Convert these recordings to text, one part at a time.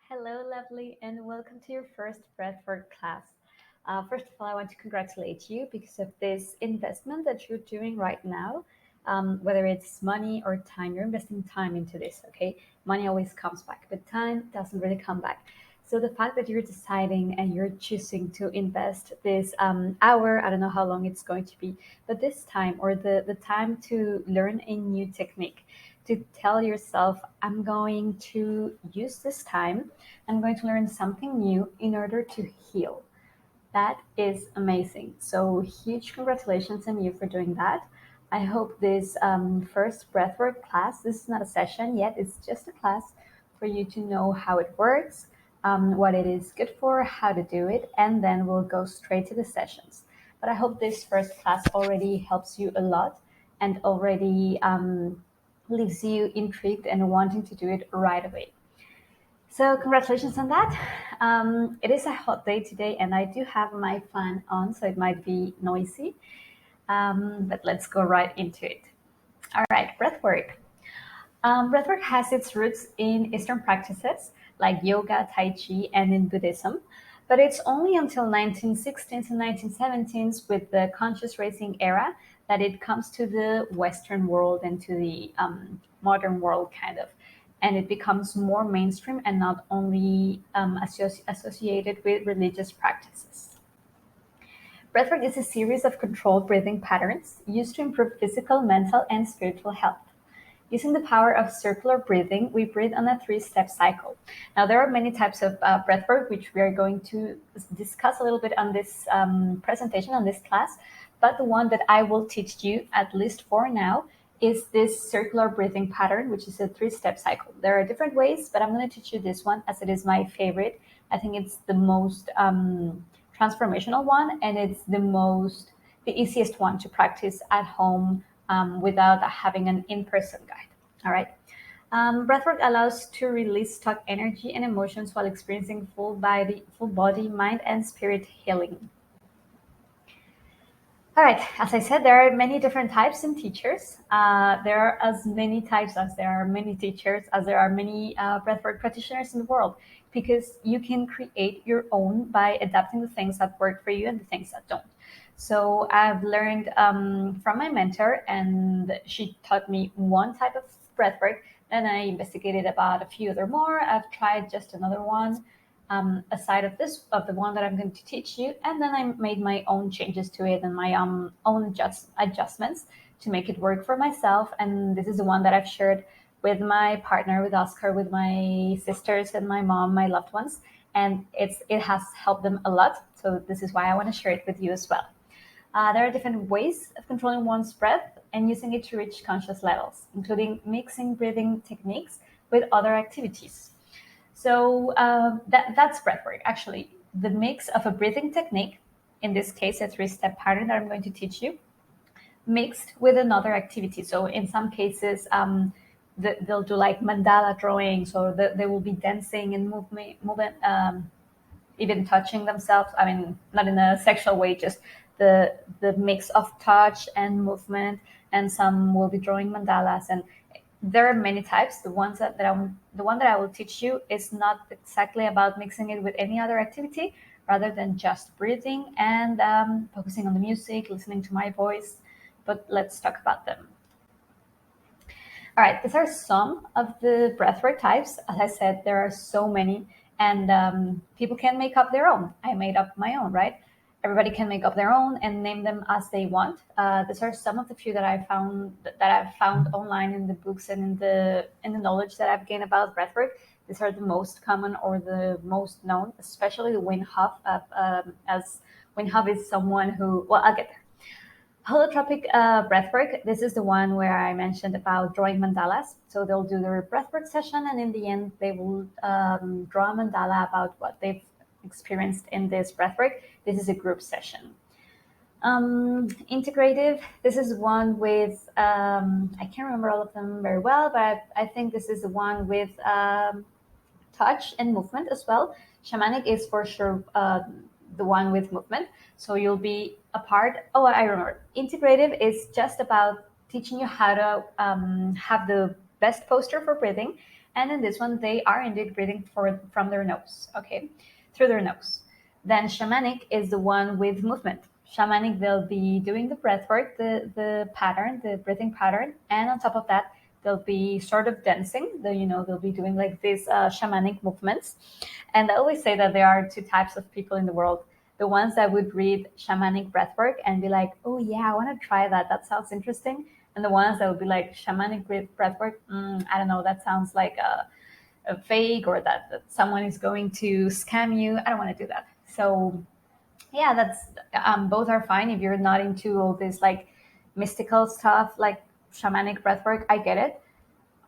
Hello, lovely, and welcome to your first Breathwork class. First of all, I want to congratulate you because of this investment that you're doing right now. Whether it's money or time, you're investing time into this, okay? Money always comes back, but time doesn't really come back. So the fact that you're deciding and you're choosing to invest this hour, I don't know how long it's going to be, but this time or the time to learn a new technique, to tell yourself, I'm going to use this time, I'm going to learn something new in order to heal. That is amazing. So, huge congratulations on you for doing that. I hope this first breathwork class, this is not a session yet, it's just a class for you to know how it works, what it is good for, how to do it, and then we'll go straight to the sessions. But I hope this first class already helps you a lot and already leaves you intrigued and wanting to do it right away. So congratulations on that. It is a hot day today, and I do have my fan on, so it might be noisy. But let's go right into it. All right, breathwork. Breathwork has its roots in Eastern practices like yoga, Tai Chi, and in Buddhism. But it's only until 1916s and 1917s with the conscious raising era that it comes to the Western world and to the modern world, kind of. And it becomes more mainstream and not only associated with religious practices. Breathwork is a series of controlled breathing patterns used to improve physical, mental, and spiritual health. Using the power of circular breathing, we breathe on a three-step cycle. Now, there are many types of breathwork, which we are going to discuss a little bit on this presentation, on this class. But the one that I will teach you, at least for now, is this circular breathing pattern, which is a three-step cycle. There are different ways, but I'm going to teach you this one as it is my favorite. I think it's the most transformational one, and it's the easiest one to practice at home without having an in-person guide. All right. Breathwork allows to release stuck energy and emotions while experiencing full body, mind, and spirit healing. All right. As I said, there are many different types and teachers. There are as many types as there are many teachers, as there are many breathwork practitioners in the world, because you can create your own by adapting the things that work for you and the things that don't. So I've learned from my mentor, and she taught me one type of breathwork. Then I investigated about a few other more. I've tried just another one aside of the one that I'm going to teach you, and then I made my own changes to it and my own adjustments to make it work for myself. And this is the one that I've shared with my partner, with Oscar, with my sisters and my mom, my loved ones, and it has helped them a lot. So this is why I want to share it with you as well. There are different ways of controlling one's breath and using it to reach conscious levels, including mixing breathing techniques with other activities. So that's breathwork. Actually, the mix of a breathing technique, in this case, a three-step pattern that I'm going to teach you, mixed with another activity. So in some cases, they'll do like mandala drawings, or they will be dancing and movement, even touching themselves. I mean, not in a sexual way, just the mix of touch and movement. And some will be drawing mandalas, and there are many types. The one that I will teach you is not exactly about mixing it with any other activity, rather than just breathing and focusing on the music, listening to my voice. But let's talk about them. All right, these are some of the breathwork types. As I said, there are so many, and people can make up their own. I made up my own, right? Everybody can make up their own and name them as they want. These are some of the few that I've found online in the books and in the knowledge that I've gained about breathwork. These are the most common or the most known, especially the Wim Hof, as Wim Hof is someone who. Well, I'll get there. Holotropic breathwork. This is the one where I mentioned about drawing mandalas. So they'll do their breathwork session, and in the end, they will draw a mandala about what they've experienced in this breathwork. This is a group session. Integrative. This is one with I can't remember all of them very well, but I think this is the one with touch and movement as well. Shamanic is for sure the one with movement. So you'll be a part. Oh, I remember. Integrative is just about teaching you how to have the best posture for breathing, And in this one, they are indeed breathing from their nose, okay, through their nose. Then shamanic is the one with movement. Shamanic, they'll be doing the breath work, the pattern, the breathing pattern, and on top of that, they'll be sort of dancing. They'll be doing like these shamanic movements. And I always say that there are two types of people in the world: the ones that would read shamanic breathwork and be like, oh yeah, I want to try that. That sounds interesting. And the ones that would be like shamanic breathwork, I don't know, that sounds like a fake, or that someone is going to scam you. I don't want to do that. So yeah, that's both are fine if you're not into all this like mystical stuff like shamanic breathwork. I get it.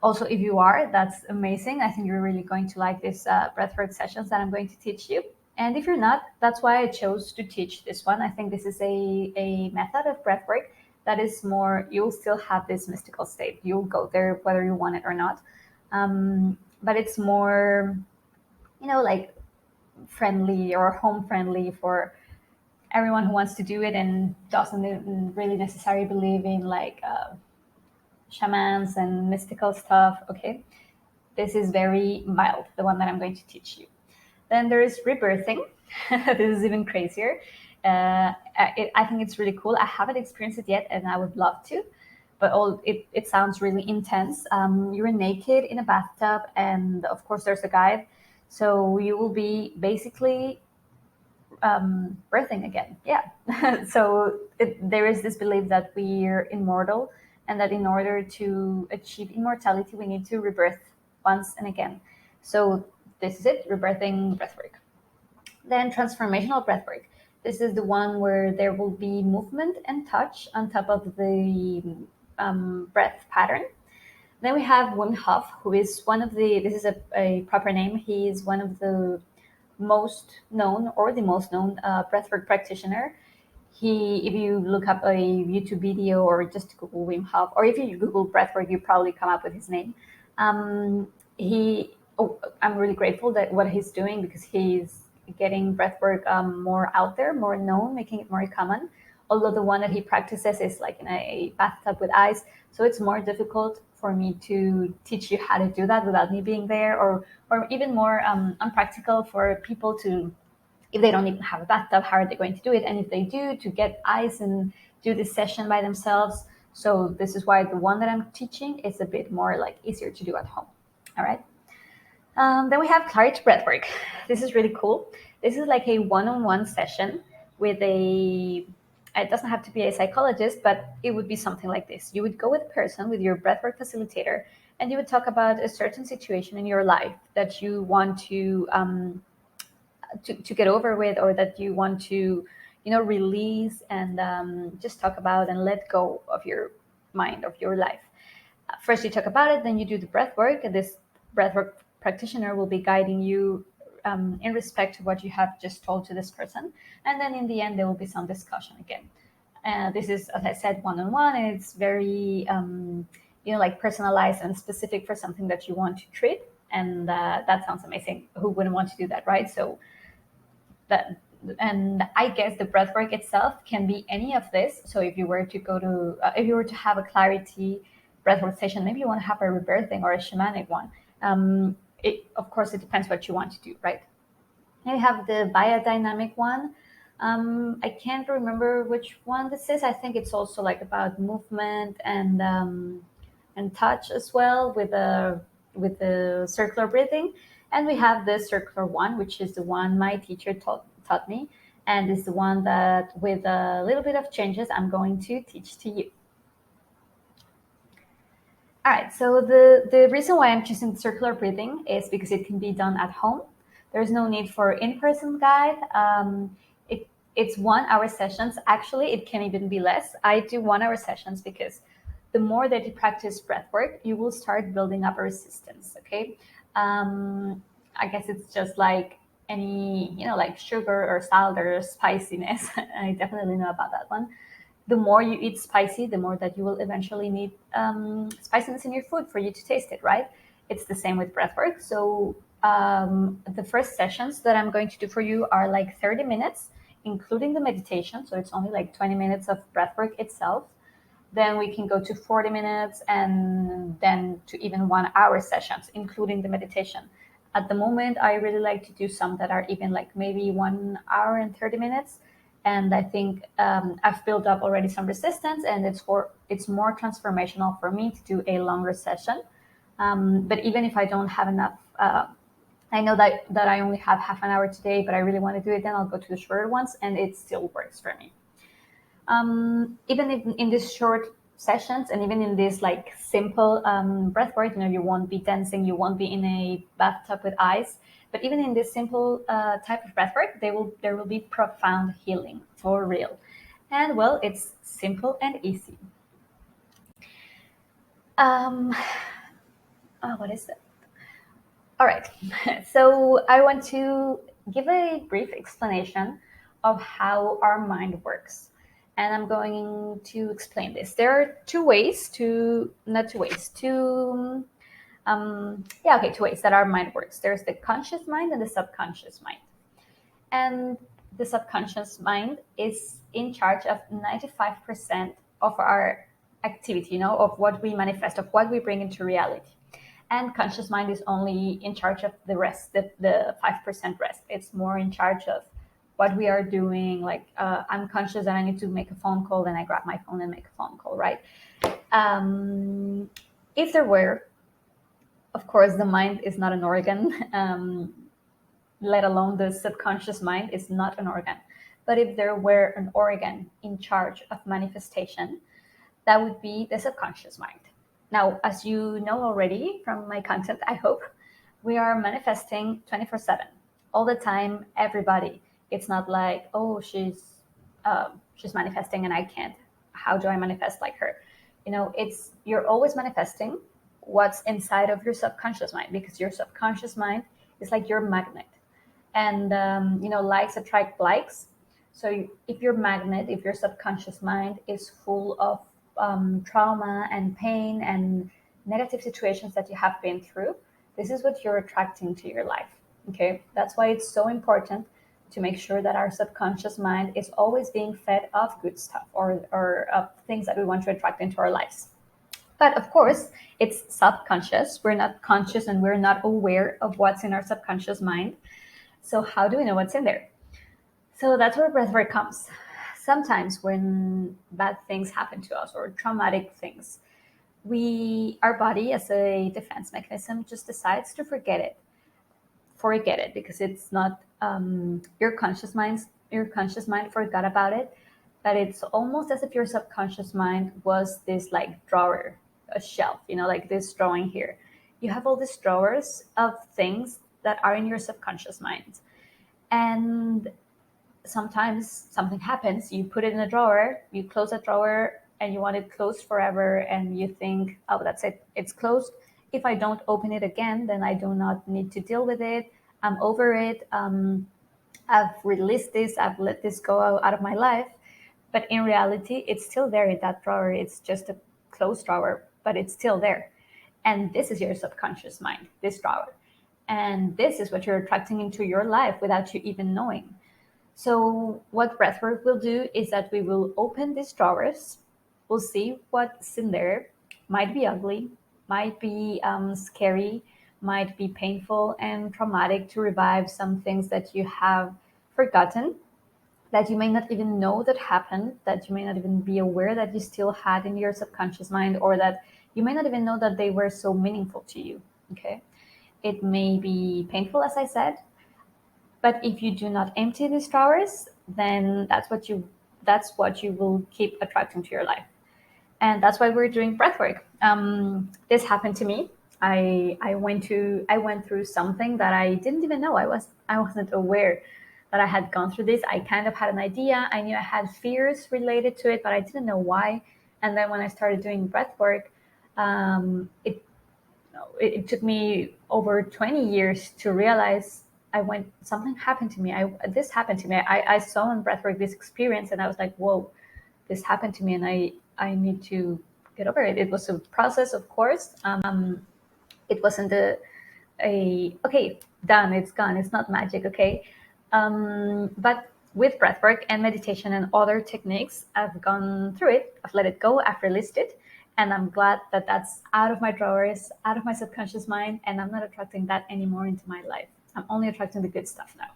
Also, if you are, that's amazing. I think you're really going to like these breathwork sessions that I'm going to teach you. And if you're not, that's why I chose to teach this one. I think this is a method of breathwork that is more, you'll still have this mystical state. You'll go there whether you want it or not. But it's more, like friendly or home friendly for everyone who wants to do it and doesn't really necessarily believe in like shamans and mystical stuff. Okay, this is very mild, the one that I'm going to teach you. Then there is rebirthing. This is even crazier. I think it's really cool. I haven't experienced it yet, and I would love to. But it sounds really intense. You're naked in a bathtub, and of course there's a guide. So you will be basically birthing again. Yeah. So there is this belief that we're immortal, and that in order to achieve immortality, we need to rebirth once and again. So this is it, rebirthing breathwork. Then transformational breathwork. This is the one where there will be movement and touch on top of the breath pattern. Then we have Wim Hof, who is this is a proper name. He is one of the most known, or the most known breathwork practitioner. If you look up a YouTube video or just Google Wim Hof, or if you Google breathwork, you probably come up with his name. I'm really grateful that what he's doing, because he's getting breathwork more out there, more known, making it more common. Although the one that he practices is like in a bathtub with ice, so it's more difficult for me to teach you how to do that without me being there, or even more unpractical for people to, if they don't even have a bathtub, how are they going to do it? And if they do, to get ice and do this session by themselves. So this is why the one that I'm teaching is a bit more like easier to do at home. All right. Then we have clarity breathwork. This is really cool. This is like a one-on-one session with it doesn't have to be a psychologist, but it would be something like this. You would go with a person, with your breathwork facilitator, and you would talk about a certain situation in your life that you want to get over with, or that you want to, release, and just talk about and let go of your mind, of your life. First you talk about it, then you do the breath work, and this breathwork practitioner will be guiding you in respect to what you have just told to this person. And then in the end, there will be some discussion again. This is, as I said, one-on-one, and it's very, like personalized and specific for something that you want to treat. And that sounds amazing. Who wouldn't want to do that, right? So and I guess the breathwork itself can be any of this. So if you were to have a clarity breathwork session, maybe you want to have a rebirthing or a shamanic one. Of course, it depends what you want to do, right? And we have the biodynamic one. I can't remember which one this is. I think it's also like about movement and touch as well, with the circular breathing. And we have the circular one, which is the one my teacher taught me, and is the one that, with a little bit of changes, I'm going to teach to you. All right, so the reason why I'm choosing circular breathing is because it can be done at home. There's no need for in-person guide. It's 1 hour sessions. Actually, it can even be less. I do 1 hour sessions because the more that you practice breath work, you will start building up a resistance, okay? I guess it's just like any, like sugar or salt or spiciness. I definitely know about that one. The more you eat spicy, the more that you will eventually need spiciness in your food for you to taste it, right? It's the same with breathwork. So the first sessions that I'm going to do for you are like 30 minutes, including the meditation. So it's only like 20 minutes of breathwork itself. Then we can go to 40 minutes and then to even 1 hour sessions, including the meditation. At the moment, I really like to do some that are even like maybe 1 hour and 30 minutes. And I think I've built up already some resistance, and it's more transformational for me to do a longer session. But even if I don't have enough, I know that I only have half an hour today, but I really want to do it, then I'll go to the shorter ones, and it still works for me. Even in these short sessions, and even in this like simple breath work, you won't be dancing, you won't be in a bathtub with ice, but even in this simple type of breath work, there will be profound healing for real. And well, it's simple and easy. What is it? All right. So I want to give a brief explanation of how our mind works. And I'm going to explain this. There are two ways two ways that our mind works. There's the conscious mind and the subconscious mind. And the subconscious mind is in charge of 95% of our activity, of what we manifest, of what we bring into reality. And conscious mind is only in charge of the rest, the 5% rest. It's more in charge of what we are doing. Like I'm conscious that I need to make a phone call, then I grab my phone and make a phone call, right? If there were, of course, the mind is not an organ, let alone the subconscious mind is not an organ. But if there were an organ in charge of manifestation, that would be the subconscious mind. Now, as you know already from my content, I hope, we are manifesting 24/7, all the time, everybody. It's not like, oh, she's manifesting and I can't. How do I manifest like her? You're always manifesting what's inside of your subconscious mind, because your subconscious mind is like your magnet. And, likes attract likes. So if your subconscious mind is full of trauma and pain and negative situations that you have been through, this is what you're attracting to your life. Okay, that's why it's so important to make sure that our subconscious mind is always being fed of good stuff or of things that we want to attract into our lives. But of course, it's subconscious. We're not conscious and we're not aware of what's in our subconscious mind. So how do we know what's in there? So that's where breathwork comes. Sometimes when bad things happen to us or traumatic things, our body, as a defense mechanism, just decides to forget it because it's not your conscious mind forgot about it. But it's almost as if your subconscious mind was this like drawer, a shelf, like this drawing here. You have all these drawers of things that are in your subconscious mind, and sometimes something happens, you put it in a drawer, you close that drawer, and you want it closed forever, and you think, oh, that's it, it's closed. If I don't open it again, then I do not need to deal with it. I'm over it. I've released this. I've let this go out of my life. But in reality, it's still there in that drawer. It's just a closed drawer, but it's still there. And this is your subconscious mind, this drawer. And this is what you're attracting into your life without you even knowing. So what breathwork will do is that we will open these drawers. We'll see what's in there. Might be ugly, might be scary, might be painful and traumatic to revive some things that you have forgotten, that you may not even know that happened, that you may not even be aware that you still had in your subconscious mind, or that you may not even know that they were so meaningful to you. Okay, it may be painful, as I said, but if you do not empty these drawers, then that's what you will keep attracting to your life. And that's why we're doing breathwork. This happened to me. I went through something that I didn't even know. I wasn't aware that I had gone through this. I kind of had an idea. I knew I had fears related to it, but I didn't know why. And then when I started doing breathwork, it took me over 20 years to realize something happened to me. This happened to me. I saw in breathwork this experience, and I was like, whoa, this happened to me, and I need to get over it. It was a process, of course. It wasn't okay, done, it's gone, it's not magic, okay? But with breathwork and meditation and other techniques. I've gone through it, I've let it go, I've released it, and I'm glad that that's out of my drawers, out of my subconscious mind, and I'm not attracting that anymore into my life. I'm only attracting the good stuff now.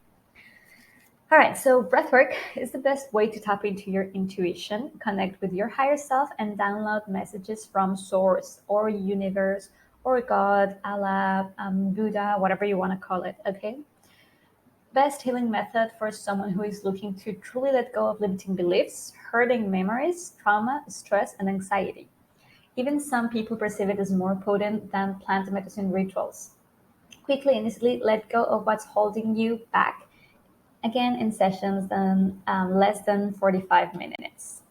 All right, so breathwork is the best way to tap into your intuition, connect with your higher self, and download messages from source or universe or God, Allah, Buddha, whatever you want to call it, okay? Best healing method for someone who is looking to truly let go of limiting beliefs, hurting memories, trauma, stress, and anxiety. Even some people perceive it as more potent than plant medicine rituals. Quickly and easily let go of what's holding you back. Again, in sessions than less than 45 minutes.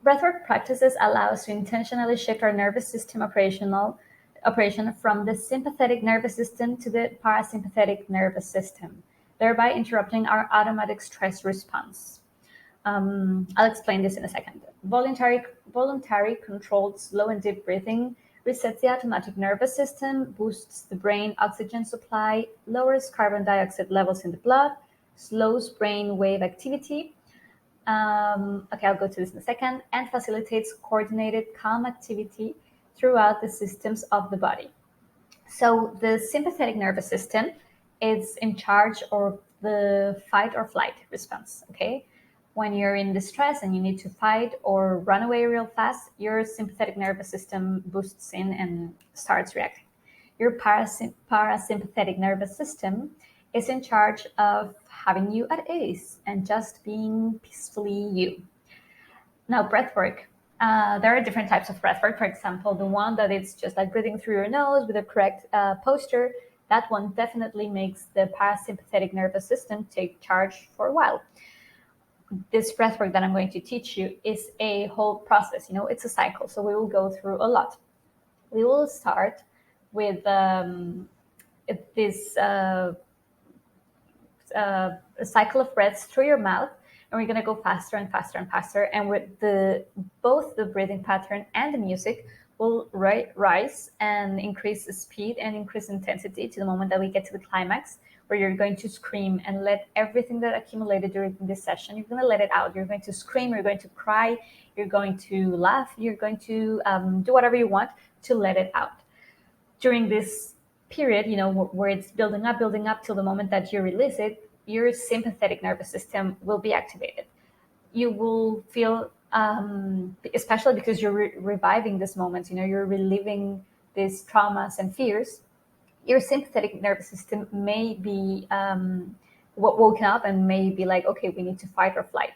Breathwork practices allow us to intentionally shift our nervous system operation from the sympathetic nervous system to the parasympathetic nervous system, thereby interrupting our automatic stress response. I'll explain this in a second. Voluntary controlled slow and deep breathing resets the automatic nervous system, boosts the brain oxygen supply, lowers carbon dioxide levels in the blood, slows brain wave activity. Okay, I'll go to this in a second, and facilitates coordinated calm activity throughout the systems of the body. So the sympathetic nervous system is in charge of the fight or flight response, okay? When you're in distress and you need to fight or run away real fast, your sympathetic nervous system boosts in and starts reacting. Your parasympathetic nervous system is in charge of having you at ease and just being peacefully you. Now, breathwork. There are different types of breathwork. For example, the one that it's just like breathing through your nose with a correct posture, that one definitely makes the parasympathetic nervous system take charge for a while. This breathwork that I'm going to teach you is a whole process. You know, it's a cycle. So we will go through a lot. We will start with this a cycle of breaths through your mouth, and we're going to go faster and faster and faster. And with both the breathing pattern and the music will rise and increase the speed and increase intensity to the moment that we get to the climax, where you're going to scream and let everything that accumulated during this session, you're going to let it out. You're going to scream, you're going to cry, you're going to laugh, you're going to do whatever you want to let it out. During this period, you know, where it's building up till the moment that you release it, your sympathetic nervous system will be activated. You will feel, especially because you're reviving this moment, you know, you're reliving these traumas and fears, your sympathetic nervous system may be woken up and may be like, okay, we need to fight or flight.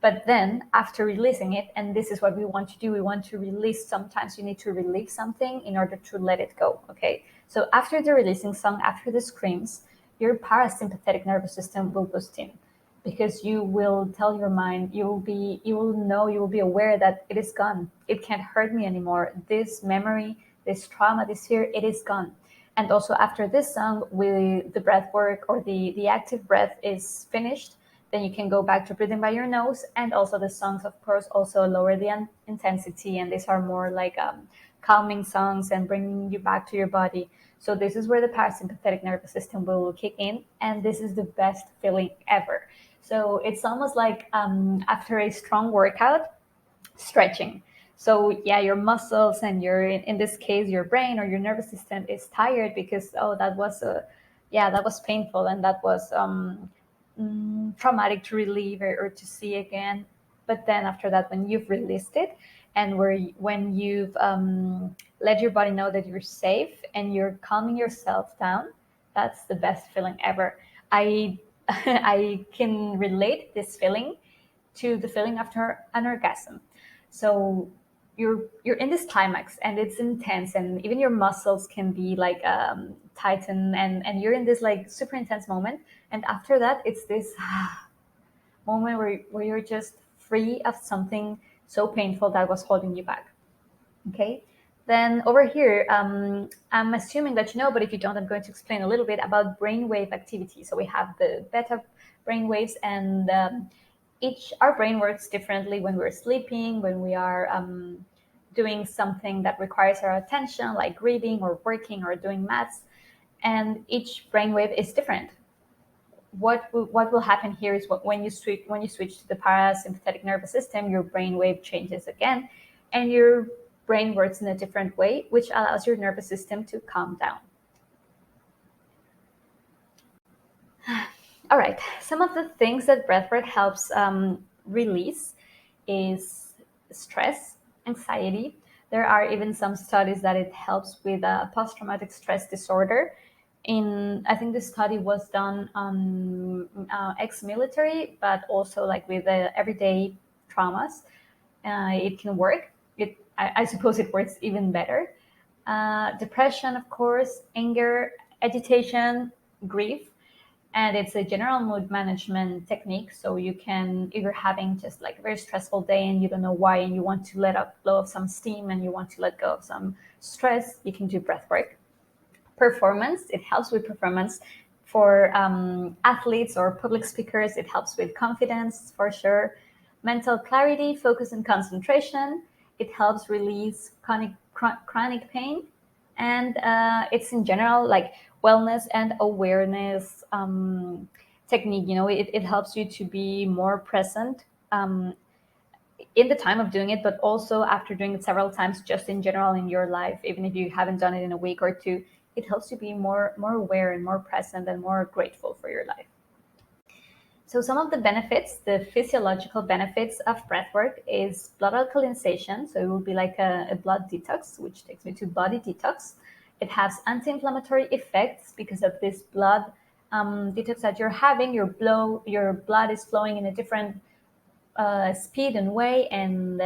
But then after releasing it, and this is what we want to do, we want to release. Sometimes you need to release something in order to let it go, okay? So after the releasing song, after the screams, your parasympathetic nervous system will boost in, because you will tell your mind, you will be aware that it is gone. It can't hurt me anymore. This memory, this trauma, this fear, it is gone. And also after this song, the breath work or the active breath is finished, then you can go back to breathing by your nose. And also the songs, of course, also lower the intensity. And these are more like calming songs and bringing you back to your body. So this is where the parasympathetic nervous system will kick in. And this is the best feeling ever. So it's almost like after a strong workout, stretching. So yeah, your muscles and in this case, your brain or your nervous system is tired because, that was painful and that was traumatic to relieve or to see again. But then after that, when you've released it and when you've let your body know that you're safe and you're calming yourself down, that's the best feeling ever. I can relate this feeling to the feeling after an orgasm. So you're in this climax and it's intense, and even your muscles can be like tighten, and you're in this like super intense moment. And after that, it's this moment where you're just free of something so painful that was holding you back. Okay. Then over here, I'm assuming that you know, but if you don't, I'm going to explain a little bit about brainwave activity. So we have the beta brainwaves, and our brain works differently when we're sleeping, when we are doing something that requires our attention, like reading or working or doing maths, and each brainwave is different. what will happen here is when you switch to the parasympathetic nervous system, your brain wave changes again, and your brain works in a different way, which allows your nervous system to calm down. All right, some of the things that breathwork helps release is stress, anxiety. There are even some studies that it helps with post-traumatic stress disorder. I think the study was done on ex-military, but also like with everyday traumas. It can work. I suppose it works even better. Depression, of course, anger, agitation, grief, and it's a general mood management technique. So you can, if you're having just like a very stressful day and you don't know why, and you want to let up blow of some steam and you want to let go of some stress, you can do breath work. Performance, it helps with performance. For athletes or public speakers, it helps with confidence for sure. Mental clarity, focus, and concentration. It helps release chronic pain, and it's in general like wellness and awareness technique. It helps you to be more present in the time of doing it, but also after doing it several times, just in general in your life, even if you haven't done it in a week or two. It helps you be more aware and more present and more grateful for your life. So some of the benefits, the physiological benefits of breathwork is blood alkalization. So it will be like a blood detox, which takes me to body detox. It has anti-inflammatory effects because of this blood detox that you're having. Your blood is flowing in a different speed and way, and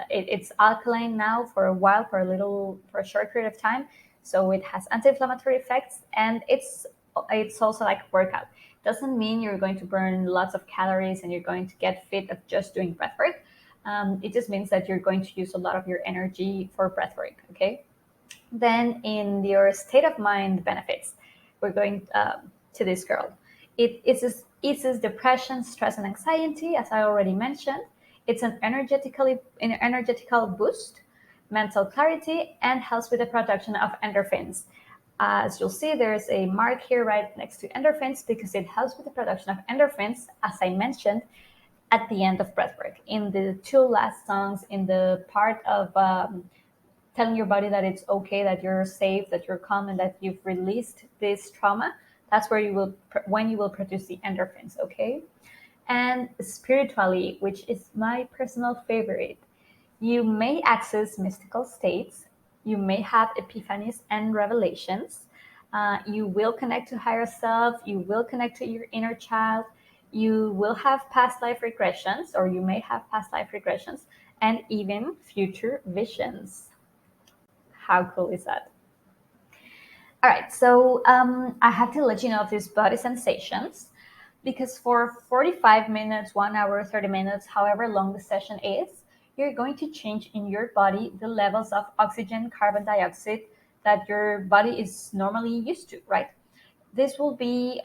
it's alkaline now for a while, for a short period of time. So it has anti-inflammatory effects, and it's also like workout. Doesn't mean you're going to burn lots of calories and you're going to get fit of just doing breath work. It just means that you're going to use a lot of your energy for breath work. Okay. Then in your state of mind benefits, we're going to this girl. It eases depression, stress, and anxiety, as I already mentioned. It's an energetical boost, mental clarity, and helps with the production of endorphins. As you'll see, there's a mark here right next to endorphins because it helps with the production of endorphins, as I mentioned, at the end of breathwork. In the two last songs, in the part of telling your body that it's okay, that you're safe, that you're calm, and that you've released this trauma, that's where you will produce the endorphins, okay? And spiritually, which is my personal favorite, you may access mystical states. You may have epiphanies and revelations. You will connect to higher self. You will connect to your inner child. You will have past life regressions, or you may have past life regressions, and even future visions. How cool is that? All right, so I have to let you know of these body sensations because for 45 minutes, 1 hour, 30 minutes, however long the session is, you're going to change in your body the levels of oxygen, carbon dioxide that your body is normally used to, right? This will be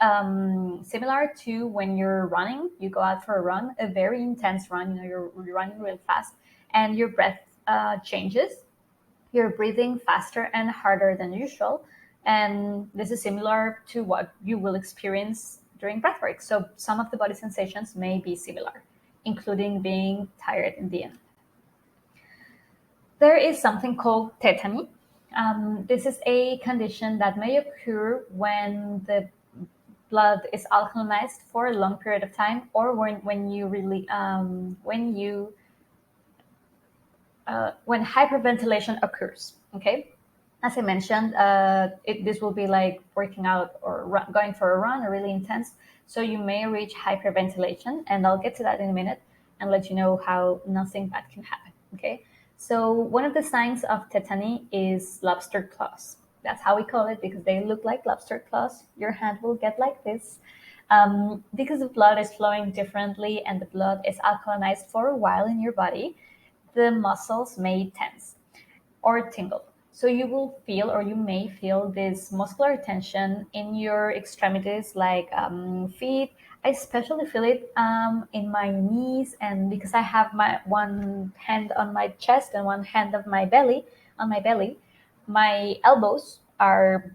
similar to when you're running. You go out for a run, a very intense run, you're running real fast, and your breath changes. You're breathing faster and harder than usual. And this is similar to what you will experience during breathwork. So some of the body sensations may be similar, including being tired in the end. There is something called tetany. This is a condition that may occur when the blood is alkalinized for a long period of time, or when hyperventilation occurs. Okay, as I mentioned, this will be like working out or going for a run, or really intense. So you may reach hyperventilation, and I'll get to that in a minute and let you know how nothing bad can happen. Okay. So one of the signs of tetany is lobster claws. That's how we call it because they look like lobster claws. Your hand will get like this. Because the blood is flowing differently and the blood is alkalinized for a while in your body, the muscles may tense or tingle. So you will feel, or you may feel, this muscular tension in your extremities, like feet. I especially feel it in my knees, and because I have my one hand on my chest and one hand on my belly, my elbows are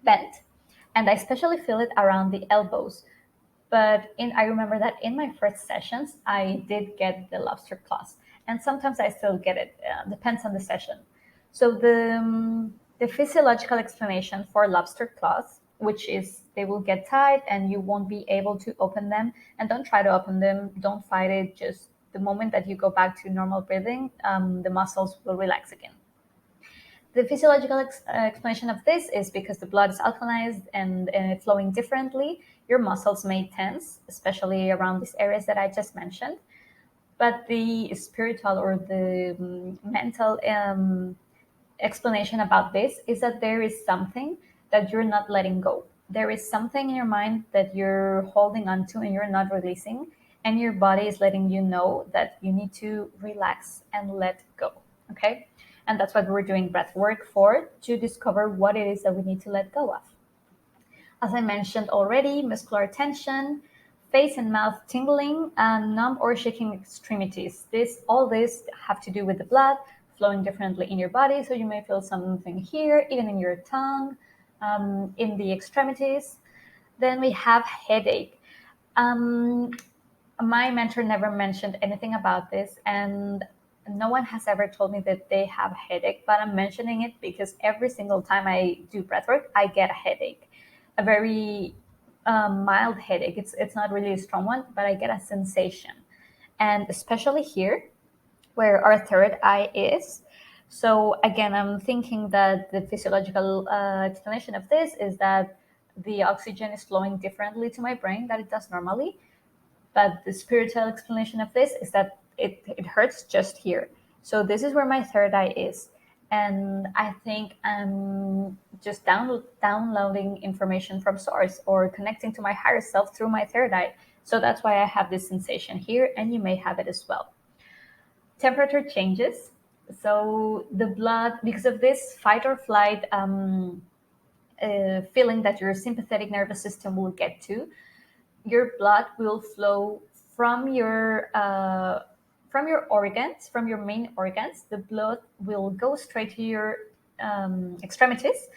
bent, and I especially feel it around the elbows. But I remember that in my first sessions, I did get the lobster claws, and sometimes I still get it. Depends on the session. So the physiological explanation for lobster claws, which is they will get tight and you won't be able to open them. And don't try to open them. Don't fight it. Just the moment that you go back to normal breathing, the muscles will relax again. The physiological explanation of this is because the blood is alkalized and flowing differently. Your muscles may tense, especially around these areas that I just mentioned. But the spiritual or the mental explanation about this is that there is something that you're not letting go. There is something in your mind that you're holding on to and you're not releasing, and your body is letting you know that you need to relax and let go. Okay? And that's what we're doing breath work for, to discover what it is that we need to let go of. As I mentioned already, muscular tension, face and mouth tingling, and numb or shaking extremities. All this have to do with the blood flowing differently in your body. So you may feel something here, even in your tongue, in the extremities. Then we have headache. My mentor never mentioned anything about this, and no one has ever told me that they have a headache, but I'm mentioning it because every single time I do breathwork, I get a headache, a very mild headache. It's not really a strong one, but I get a sensation, and especially here where our third eye is. So again, I'm thinking that the physiological explanation of this is that the oxygen is flowing differently to my brain than it does normally. But the spiritual explanation of this is that it hurts just here. So this is where my third eye is. And I think I'm just downloading information from source or connecting to my higher self through my third eye. So that's why I have this sensation here, and you may have it as well. Temperature changes. So the blood, because of this fight or flight feeling that your sympathetic nervous system will get to, your blood will flow from your organs, from your main organs. The blood will go straight to your extremities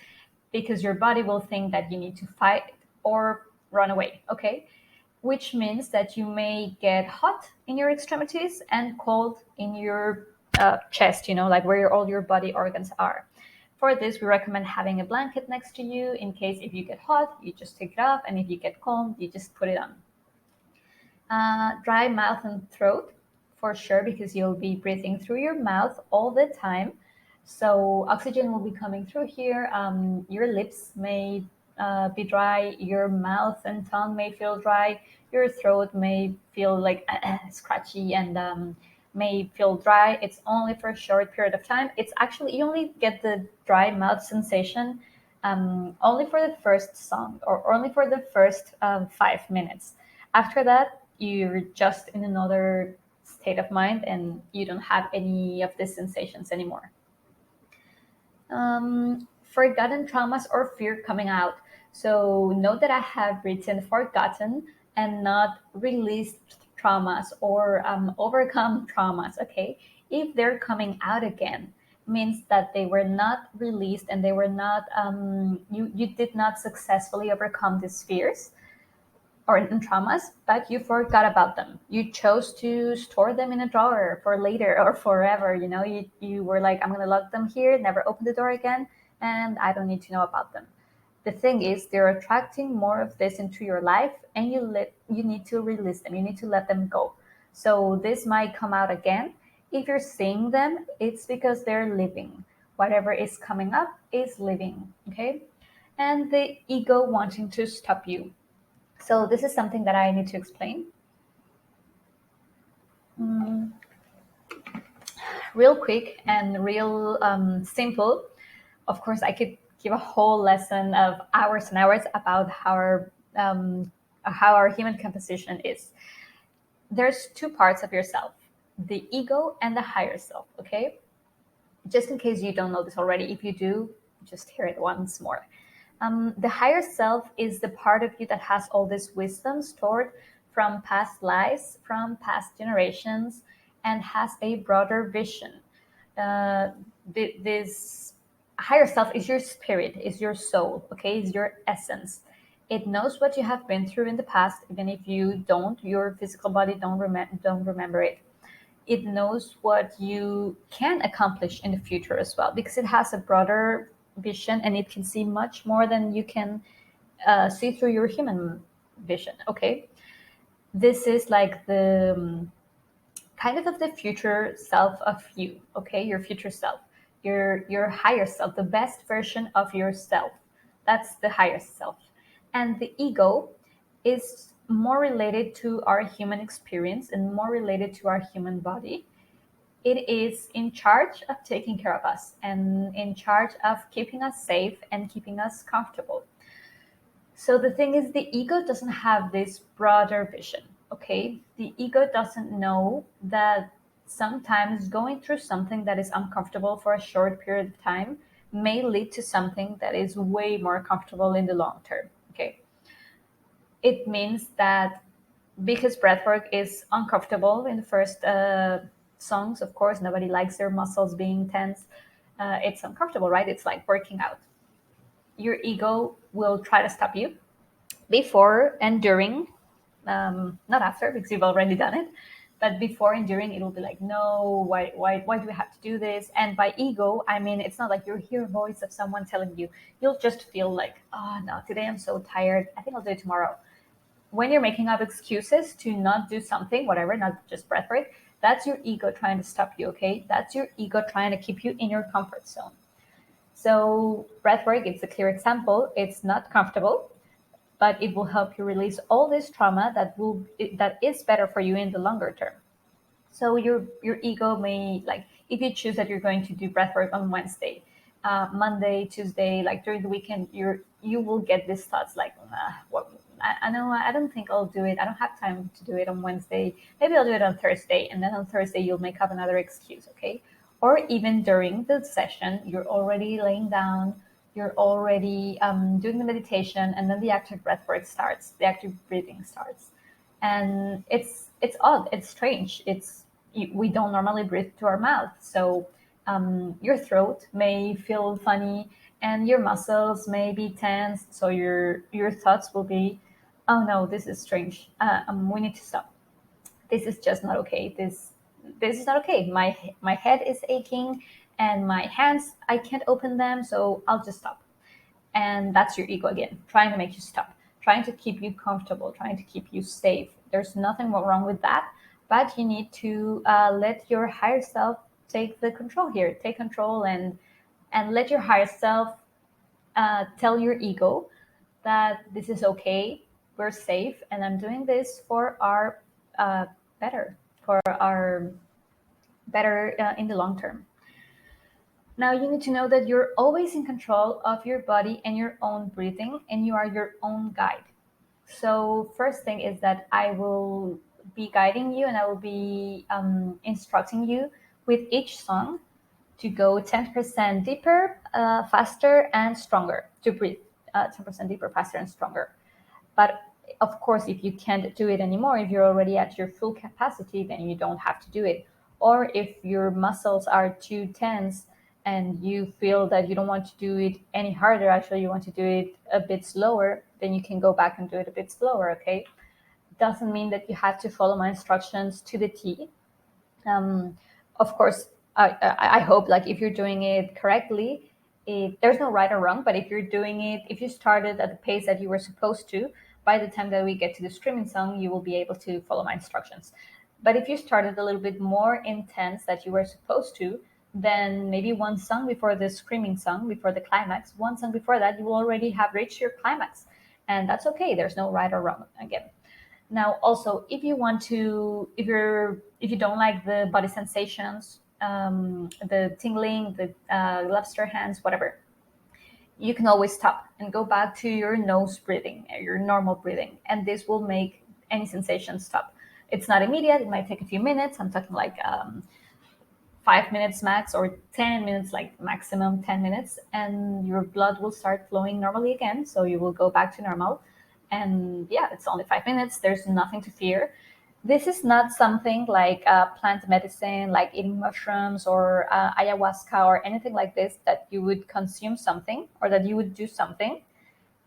because your body will think that you need to fight or run away. Okay, which means that you may get hot in your extremities and cold in your chest. Like where all your body organs are. For this, we recommend having a blanket next to you in case if you get hot, you just take it off, and if you get cold, you just put it on. Dry mouth and throat, for sure, because you'll be breathing through your mouth all the time. So oxygen will be coming through here. Your lips may be dry. Your mouth and tongue may feel dry. Your throat may feel like scratchy and may feel dry. It's only for a short period of time. It's actually, you only get the dry mouth sensation only for the first song or only for the first 5 minutes. After that, you're just in another state of mind and you don't have any of these sensations anymore. Forgotten traumas or fear coming out. So note that I have written forgotten and not released traumas or overcome traumas. Okay, if they're coming out again, means that they were not released and they were not you did not successfully overcome these fears or traumas, but you forgot about them. You chose to store them in a drawer for later or forever. You were like, I'm going to lock them here, never open the door again, and I don't need to know about them. The thing is, they're attracting more of this into your life, and you need to release them. You need to let them go. So this might come out again. If you're seeing them, it's because they're living. Whatever is coming up is living. Okay, and the ego wanting to stop you. So this is something that I need to explain. Real quick and real simple. Of course, I could give a whole lesson of hours and hours about how our human composition is. There's two parts of yourself, the ego and the higher self, okay? Just in case you don't know this already, if you do, just hear it once more. The higher self is the part of you that has all this wisdom stored from past lives, from past generations, and has a broader vision. This higher self is your spirit, is your soul, okay, is your essence. It knows what you have been through in the past, even if you don't, your physical body don't remember it. It knows what you can accomplish in the future as well, because it has a broader vision and it can see much more than you can see through your human vision. Okay, this is like the kind of the future self of you. Okay, your future self, your higher self, the best version of yourself. That's the highest self. And the ego is more related to our human experience and more related to our human body. It is in charge of taking care of us and in charge of keeping us safe and keeping us comfortable. So the thing is, the ego doesn't have this broader vision. Okay, the ego doesn't know that sometimes going through something that is uncomfortable for a short period of time may lead to something that is way more comfortable in the long term. Okay, it means that because breathwork is uncomfortable in the first songs, of course, nobody likes their muscles being tense. It's uncomfortable, right? It's like working out. Your ego will try to stop you before and during, not after because you've already done it, but before and during, it will be like, no, why do we have to do this? And by ego, I mean, it's not like you hear a voice of someone telling you. You'll just feel like, oh no, today I'm so tired, I think I'll do it tomorrow. When you're making up excuses to not do something, whatever, not just breath work, that's your ego trying to stop you. Okay, that's your ego trying to keep you in your comfort zone. So breathwork, it's a clear example. It's not comfortable, but it will help you release all this trauma that is better for you in the longer term. So your ego may, like, if you choose that you're going to do breathwork on Wednesday, Monday, Tuesday, like during the weekend, you will get these thoughts like, what, I know I don't think I'll do it. I don't have time to do it on Wednesday. Maybe I'll do it on Thursday, and then on Thursday you'll make up another excuse, okay? Or even during the session, you're already laying down, you're already doing the meditation, and then the active breathwork starts, the active breathing starts, and it's odd, it's strange, we don't normally breathe to our mouth, so your throat may feel funny and your muscles may be tense, so your thoughts will be, oh no, this is strange, we need to stop, this is just not okay, this is not okay, my head is aching and my hands, I can't open them, so I'll just stop. And that's your ego again, trying to make you stop, trying to keep you comfortable, trying to keep you safe. There's nothing wrong with that, but you need to let your higher self take the control here, take control, and let your higher self tell your ego that this is okay, we're safe, and I'm doing this for our better, for our better in the long term. Now you need to know that you're always in control of your body and your own breathing, and you are your own guide. So first thing is that I will be guiding you and I will be instructing you with each song to go 10% deeper, faster, and stronger, to breathe 10% deeper, faster, and stronger. But of course, if you can't do it anymore, if you're already at your full capacity, then you don't have to do it. Or if your muscles are too tense and you feel that you don't want to do it any harder, actually you want to do it a bit slower, then you can go back and do it a bit slower, okay? Doesn't mean that you have to follow my instructions to the T. Of course, I hope, like, if you're doing it correctly, there's no right or wrong, but if you're doing it, if you started at the pace that you were supposed to, by the time that we get to the screaming song, you will be able to follow my instructions. But if you started a little bit more intense that you were supposed to, then maybe one song before the screaming song, before the climax, one song before that, you will already have reached your climax. And that's okay. There's no right or wrong again. Now, also, if you want to, if you don't like the body sensations, the tingling, the lobster hands, whatever, you can always stop and go back to your nose breathing, your normal breathing, and this will make any sensation stop. It's not immediate. It might take a few minutes. I'm talking like 5 minutes max, or 10 minutes, like maximum 10 minutes, and your blood will start flowing normally again. So you will go back to normal. And yeah, it's only 5 minutes. There's nothing to fear. This is not something like plant medicine, like eating mushrooms or ayahuasca or anything like this, that you would consume something or that you would do something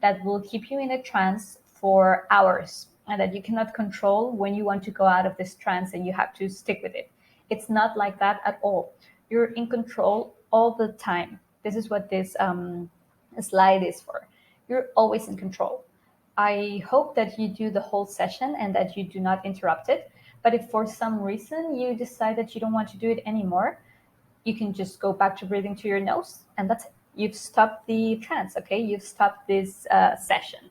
that will keep you in a trance for hours, and that you cannot control when you want to go out of this trance and you have to stick with it. It's not like that at all. You're in control all the time. This is what this slide is for. You're always in control. I hope that you do the whole session and that you do not interrupt it. But if for some reason you decide that you don't want to do it anymore, you can just go back to breathing to your nose, and that's it. You've stopped the trance, okay? You've stopped this session.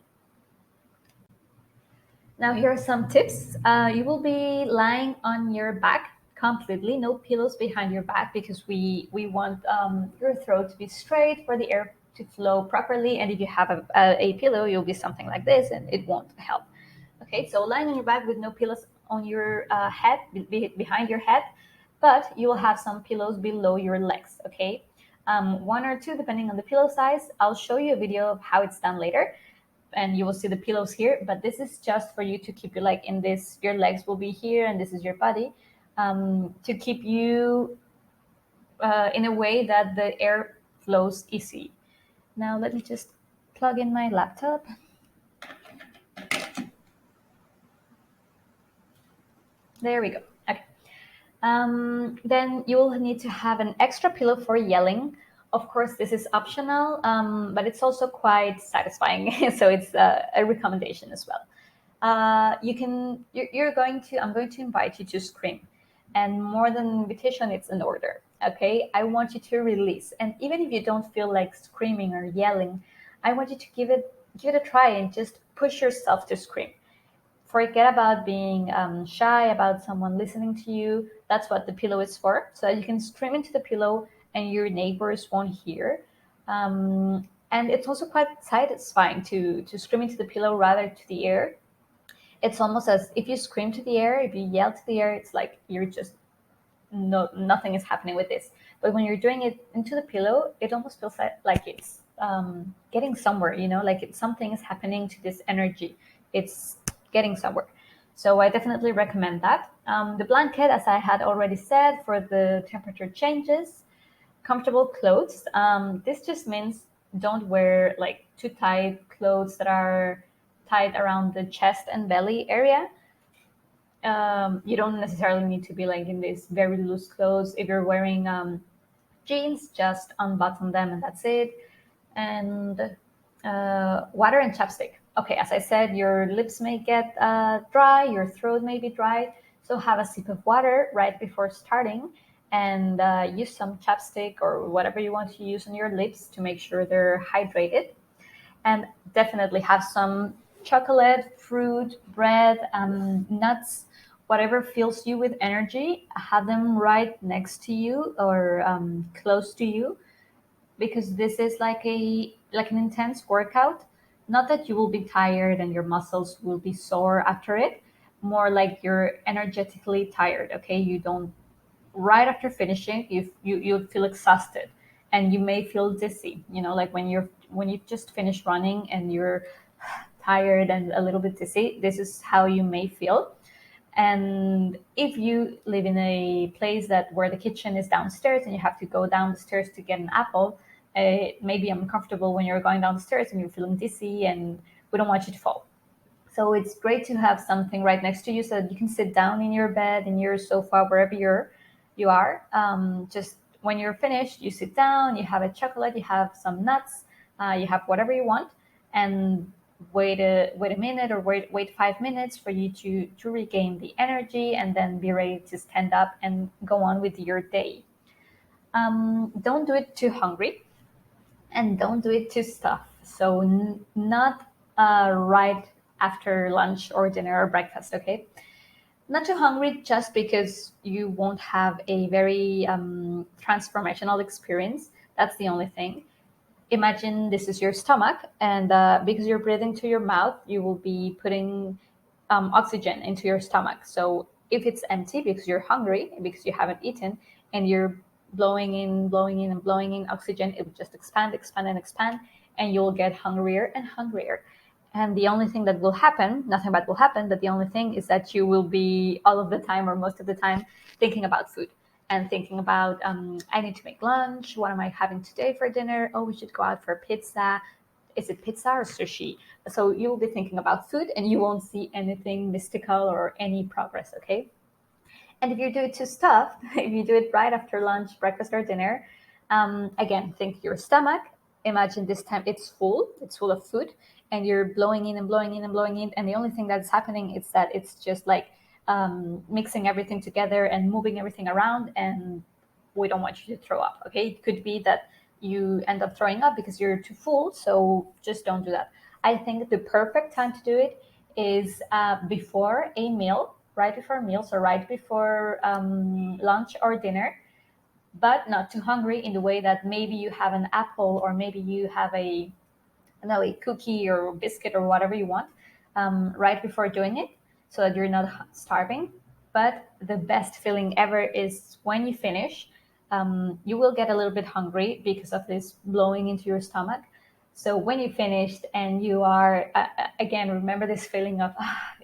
Now, here are some tips. You will be lying on your back completely, no pillows behind your back, because we want your throat to be straight for the air to flow properly. And if you have a pillow, you'll be something like this, and it won't help. Okay, so lying on your back with no pillows on your head, behind your head, but you will have some pillows below your legs. Okay, one or two depending on the pillow size. I'll show you a video of how it's done later, and you will see the pillows here, but this is just for you to keep you like in this, your legs will be here and this is your body, to keep you in a way that the air flows easy. Now let me just plug in my laptop. There we go. Okay. Then you will need to have an extra pillow for yelling. Of course, this is optional, but it's also quite satisfying. So it's a recommendation as well. I'm going to invite you to scream. And more than an invitation, it's an order. Okay. I want you to release. And even if you don't feel like screaming or yelling, I want you to give it a try and just push yourself to scream. Forget about being shy about someone listening to you. That's what the pillow is for, so that you can scream into the pillow and your neighbors won't hear. And it's also quite satisfying to scream into the pillow rather to the air. It's almost as if you scream to the air, if you yell to the air, it's like you're just nothing is happening with this. But when you're doing it into the pillow, it almost feels like it's getting somewhere, like something is happening to this energy. It's getting somewhere. So I definitely recommend that. The blanket, as I had already said, for the temperature changes. Comfortable clothes. This just means don't wear like too tight clothes that are tight around the chest and belly area. You don't necessarily need to be like in these very loose clothes. If you're wearing jeans, just unbutton them and that's it. And water and chapstick. Okay, as I said, your lips may get dry, your throat may be dry, so have a sip of water right before starting, and use some chapstick or whatever you want to use on your lips to make sure they're hydrated. And definitely have some chocolate, fruit, bread, nuts, whatever fills you with energy. Have them right next to you or close to you, because this is like an intense workout. Not that you will be tired and your muscles will be sore after it, more like you're energetically tired. Okay, you don't, right after finishing, you feel exhausted and you may feel dizzy, like when you just finish running and you're tired and a little bit dizzy. This is how you may feel. And if you live in a place that where the kitchen is downstairs and you have to go down the stairs to get an apple, it may be uncomfortable when you're going down the stairs and you're feeling dizzy, and we don't want you to fall. So it's great to have something right next to you so that you can sit down in your bed, in your sofa, wherever you are. Just when you're finished, you sit down, you have a chocolate, you have some nuts, you have whatever you want, and wait a minute or wait 5 minutes for you to regain the energy, and then be ready to stand up and go on with your day. Don't do it too hungry, and don't do it too stuffed. So not right after lunch or dinner or breakfast. Okay, not too hungry just because you won't have a very transformational experience. That's the only thing. Imagine this is your stomach, and because you're breathing to your mouth, you will be putting oxygen into your stomach. So if it's empty because you're hungry, because you haven't eaten, and you're blowing in, and blowing in oxygen, it will just expand, expand, and expand, and you'll get hungrier and hungrier. And the only thing that will happen, nothing bad will happen, but the only thing is that you will be all of the time or most of the time thinking about food and thinking about, I need to make lunch. What am I having today for dinner? Oh, we should go out for pizza. is it pizza or sushi? So you'll be thinking about food and you won't see anything mystical or any progress, okay? And if you do it too stuffed, if you do it right after lunch, breakfast, or dinner, again, think your stomach. Imagine this time it's full of food, and you're blowing in and blowing in and blowing in. And the only thing that's happening is that it's just like mixing everything together and moving everything around. And we don't want you to throw up, okay? It could be that you end up throwing up because you're too full. So just don't do that. I think the perfect time to do it is before a meal, right before meals, or right before lunch or dinner, but not too hungry in the way that maybe you have an apple or maybe you have a cookie or biscuit or whatever you want right before doing it so that you're not starving. But the best feeling ever is when you finish. You will get a little bit hungry because of this blowing into your stomach. So when you finished and you are, again, remember this feeling of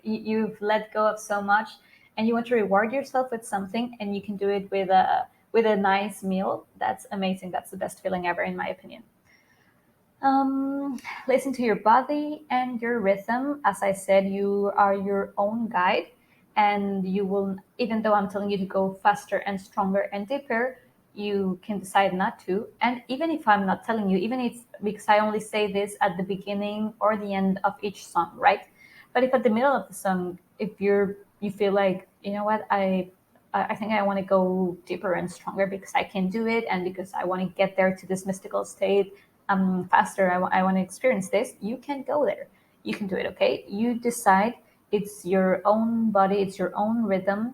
you've let go of so much and you want to reward yourself with something, and you can do it with a nice meal. That's amazing. That's the best feeling ever, in my opinion. Listen to your body and your rhythm. As I said, you are your own guide, and you will, even though I'm telling you to go faster and stronger and deeper, you can decide not to. And even if I'm not telling you, even if, because I only say this at the beginning or the end of each song, right? But if at the middle of the song, if you feel like, you know what, I think I want to go deeper and stronger because I can do it, and because I want to get there to this mystical state faster. I want to experience this. You can go there. You can do it. Okay. You decide. It's your own body. It's your own rhythm.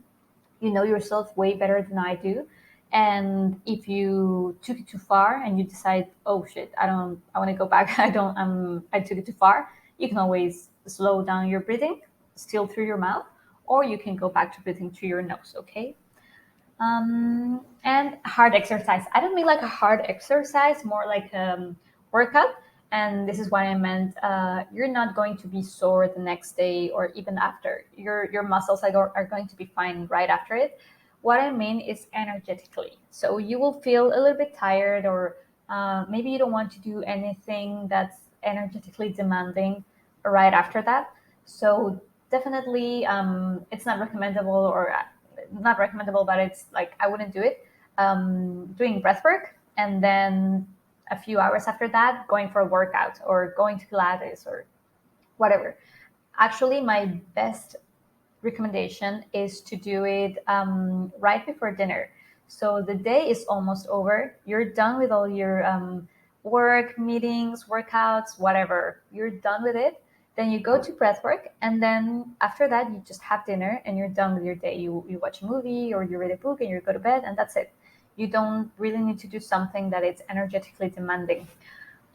You know yourself way better than I do. And if you took it too far and you decide, oh shit, I want to go back. I took it too far. You can always slow down your breathing, still through your mouth, or you can go back to breathing through your nose. Okay. And hard exercise. I don't mean like a hard exercise, more like workout. And this is why I meant you're not going to be sore the next day or even after. Your muscles are going to be fine right after it. What I mean is energetically. So you will feel a little bit tired, or maybe you don't want to do anything that's energetically demanding right after that. So definitely, it's not recommendable, or not recommendable, but it's like I wouldn't do it. Doing breath work, and then a few hours after that, going for a workout or going to Pilates or whatever. Actually, my best recommendation is to do it right before dinner. So the day is almost over. You're done with all your work, meetings, workouts, whatever. You're done with it. Then you go to breathwork, and then after that, you just have dinner and you're done with your day. You watch a movie or you read a book and you go to bed, and that's it. You don't really need to do something that is energetically demanding.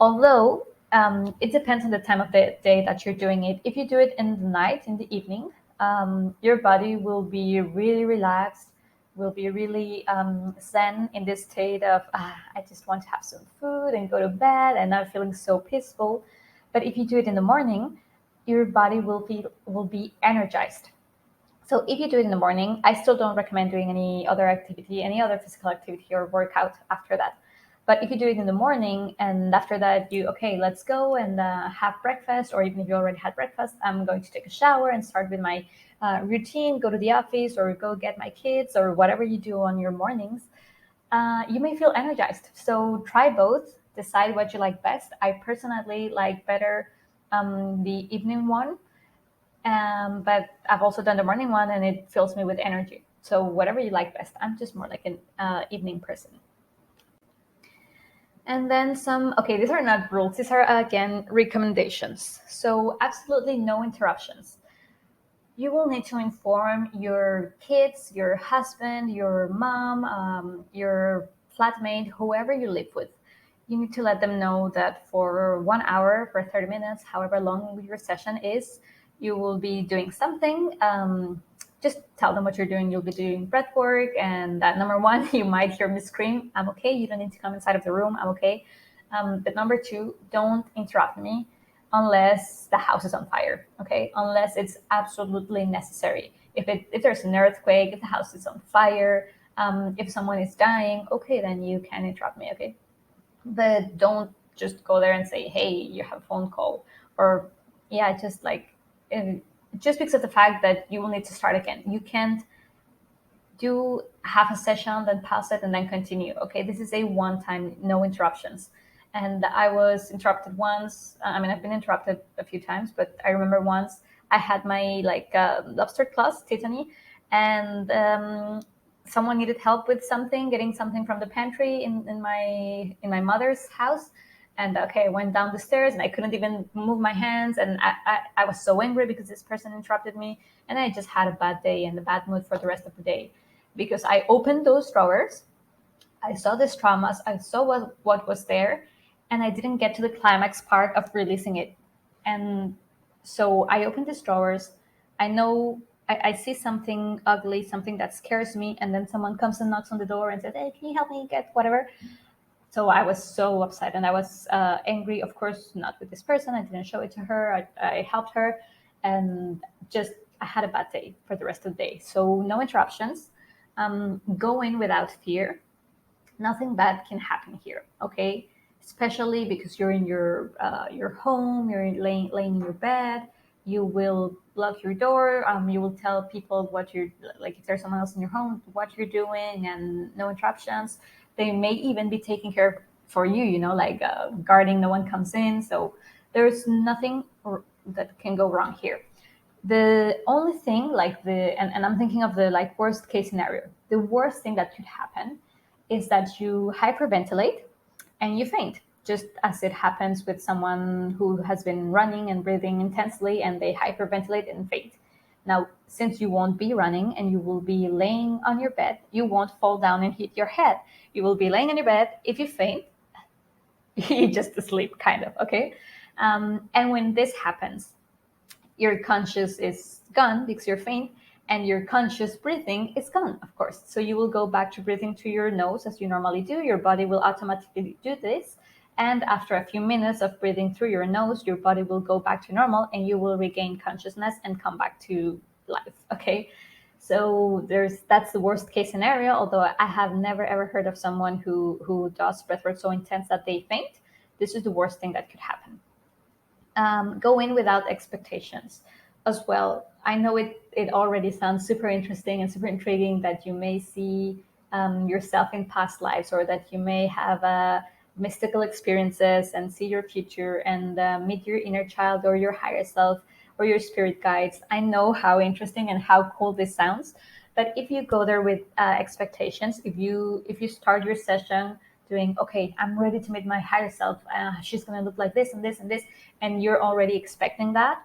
Although it depends on the time of the day that you're doing it. If you do it in the night, in the evening, your body will be really relaxed, will be really zen, in this state of, I just want to have some food and go to bed and not feeling so peaceful. But if you do it in the morning, your body will be energized. So if you do it in the morning, I still don't recommend doing any other activity, any other physical activity or workout after that. But if you do it in the morning and after that okay, let's go and have breakfast, or even if you already had breakfast, I'm going to take a shower and start with my routine, go to the office or go get my kids or whatever you do on your mornings, you may feel energized. So try both, decide what you like best. I personally like better the evening one, but I've also done the morning one and it fills me with energy. So whatever you like best. I'm just more like an evening person. And then okay, these are not rules. These are, again, recommendations. So absolutely no interruptions. You will need to inform your kids, your husband, your mom, your flatmate, whoever you live with. You need to let them know that for 1 hour, for 30 minutes, however long your session is, you will be doing something. Just tell them what you're doing. You'll be doing breath work. And that number one, you might hear me scream, I'm okay. You don't need to come inside of the room. I'm okay. But number two, don't interrupt me unless the house is on fire. Okay. Unless it's absolutely necessary. If there's an earthquake, if the house is on fire, if someone is dying, okay, then you can interrupt me. Okay. But don't just go there and say, hey, you have a phone call, or yeah, just like just because of the fact that you will need to start again. You can't do half a session, then pause it, and then continue. Okay, this is a one time, no interruptions. And I was interrupted once. I mean, I've been interrupted a few times, but I remember once I had my like lobster class, Tiffany, and someone needed help with something, getting something from the pantry in my mother's house. And okay, I went down the stairs and I couldn't even move my hands. And I was so angry because this person interrupted me. And I just had a bad day and a bad mood for the rest of the day because I opened those drawers, I saw these traumas, I saw what was there, and I didn't get to the climax part of releasing it. And so I opened these drawers. I know I see something ugly, something that scares me, and then someone comes and knocks on the door and says, hey, can you help me get whatever? So I was so upset and I was angry, of course, not with this person. I didn't show it to her. I helped her and just I had a bad day for the rest of the day. So no interruptions. Go in without fear. Nothing bad can happen here, okay? Especially because you're in your home, you're laying in your bed. You will lock your door. You will tell people what you're like if there's someone else in your home, what you're doing, and no interruptions. They may even be taking care for you, like guarding no one comes in. So there's nothing that can go wrong here. The only thing and I'm thinking of the like worst case scenario. The worst thing that could happen is that you hyperventilate and you faint, just as it happens with someone who has been running and breathing intensely and they hyperventilate and faint. Now, since you won't be running and you will be laying on your bed, you won't fall down and hit your head. You will be laying on your bed. If you faint, you're just asleep, kind of, okay? And when this happens, your conscious is gone because you're faint, and your conscious breathing is gone, of course. So you will go back to breathing through your nose as you normally do. Your body will automatically do this. And after a few minutes of breathing through your nose, your body will go back to normal and you will regain consciousness and come back to life. Okay. So that's the worst case scenario, although I have never ever heard of someone who does breathwork so intense that they faint. This is the worst thing that could happen. Go in without expectations as well. I know it already sounds super interesting and super intriguing that you may see yourself in past lives, or that you may have mystical experiences and see your future and meet your inner child or your higher self or your spirit guides. I know how interesting and how cool this sounds, but if you go there with expectations, if you start your session doing, okay, I'm ready to meet my higher self, she's going to look like this and this and this, and you're already expecting that,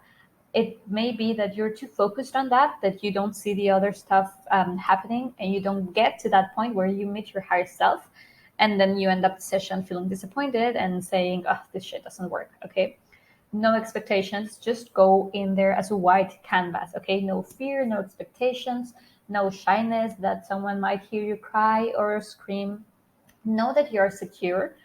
it may be that you're too focused on that you don't see the other stuff happening, and you don't get to that point where you meet your higher self, and then you end up the session feeling disappointed and saying, oh, this shit doesn't work. Okay, no expectations, just go in there as a white canvas. Okay, no fear, no expectations, no shyness that someone might hear you cry or scream. Know that you're secure.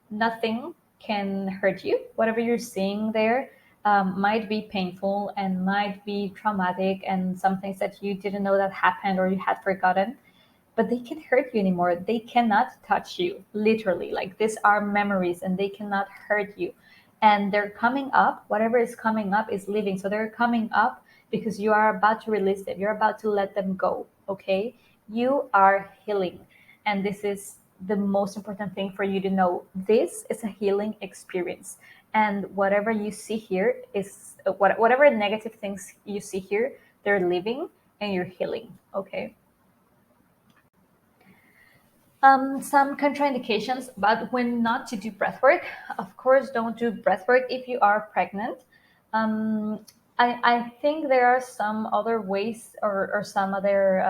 Nothing can hurt you. Whatever you're seeing there might be painful and might be traumatic, and some things that you didn't know that happened or you had forgotten, but they can't hurt you anymore. They cannot touch you, literally. Like, these are memories and they cannot hurt you. And they're coming up. Whatever is coming up is living. So they're coming up because you are about to release it. You're about to let them go. Okay? You are healing. And this is the most important thing for you to know. This is a healing experience. And whatever you see here is whatever negative things you see here, they're living and you're healing. Okay? Some contraindications about when not to do breath work. Of course, don't do breath work if you are pregnant. I think there are some other ways or some other